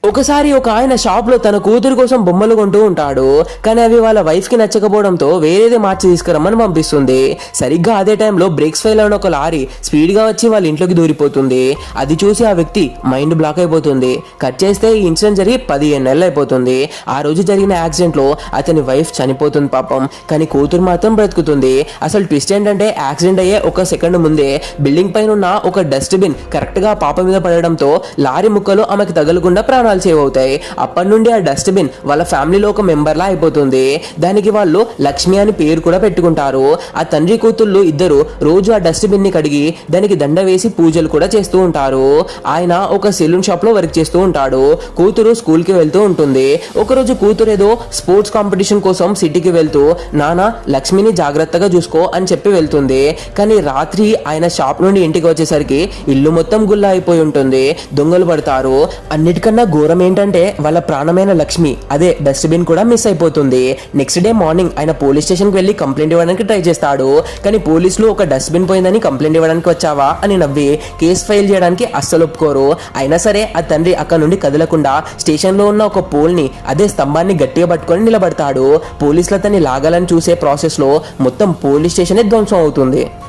ఒకసారి ఒక ఆయన షాప్ లో తన కూతురు కోసం బొమ్మలు కొంటూ ఉంటాడు. కానీ అవి వాళ్ళ వైఫ్ కి నచ్చకపోవడంతో వేరేది మార్చి తీసుకురమ్మని పంపిస్తుంది. సరిగ్గా అదే టైంలో బ్రేక్స్ ఫెయిల్ అయిన ఒక లారీ స్పీడ్ గా వచ్చి వాళ్ళ ఇంట్లోకి దూరిపోతుంది. అది చూసి ఆ వ్యక్తి మైండ్ బ్లాక్ అయిపోతుంది. కట్ చేస్తే ఈ ఇన్సిడెంట్ జరిగి 15 నెలలు అయిపోతుంది. ఆ రోజు జరిగిన యాక్సిడెంట్ లో అతని వైఫ్ చనిపోతుంది పాపం. కానీ కూతురు మాత్రం బ్రతుకుతుంది. అసలు ట్విస్ట్ ఏంటంటే యాక్సిడెంట్ అయ్యే ఒక సెకండ్ ముందే బిల్డింగ్ పైన ఉన్న ఒక డస్ట్బిన్ కరెక్ట్ గా పాప మీద పడడంతో లారీ ముక్కలు ఆమెకు తగలకుండా ప్రాణాలు సేవ్ అవుతాయి. అప్పటి నుండి ఆ డస్ట్బిన్ వాళ్ళ ఫ్యామిలీలో ఒక మెంబర్ లా అయిపోతుంది. దానికి వాళ్ళు లక్ష్మి అని పేరు కూడా పెట్టుకుంటారు. ఆ తండ్రి కూతుళ్ళు ఇద్దరు రోజు ఆ డస్ట్బిన్ ని కడిగి దానికి దండ వేసి పూజలు కూడా చేస్తూ ఉంటారు. ఆయన ఒక సెలూన్ షాప్ లో వర్క్ చేస్తూ ఉంటాడు. కూతురు స్కూల్ కి వెళ్తూ ఉంటుంది. ఒకరోజు కూతురు ఏదో స్పోర్ట్స్ కాంపిటీషన్ కోసం సిటీకి వెళ్తూ నాన్న లక్ష్మిని జాగ్రత్తగా చూసుకో అని చెప్పి వెళ్తుంది. కానీ రాత్రి ఆయన షాప్ నుండి ఇంటికి వచ్చేసరికి ఇల్లు మొత్తం గుల్ల అయిపోయి ఉంటుంది. దొంగలు పడతారు. అన్నిటికన్నా ఘోరం ఏంటంటే వాళ్ళ ప్రాణమైన లక్ష్మి అదే డస్ట్బిన్ కూడా మిస్ అయిపోతుంది. నెక్స్ట్ డే మార్నింగ్ ఆయన పోలీస్ స్టేషన్ కి వెళ్లి కంప్లైంట్ ఇవ్వడానికి ట్రై చేస్తాడు. కానీ పోలీసులు ఒక డస్ట్బిన్ పోయిందని కంప్లైంట్ ఇవ్వడానికి వచ్చావా అని నవ్వి కేసు ఫైల్ చేయడానికి అస్సలు ఒప్పుకోరు. అయినా సరే ఆ తండ్రి అక్కడ నుండి కదలకుండా స్టేషన్ లో ఉన్న ఒక పోల్ ని అదే స్తంభాన్ని గట్టిగా పట్టుకొని నిలబడతాడు. పోలీసులు అతన్ని లాగాలని చూసే ప్రాసెస్ లో మొత్తం పోలీస్ స్టేషన్ ధ్వంసం అవుతుంది.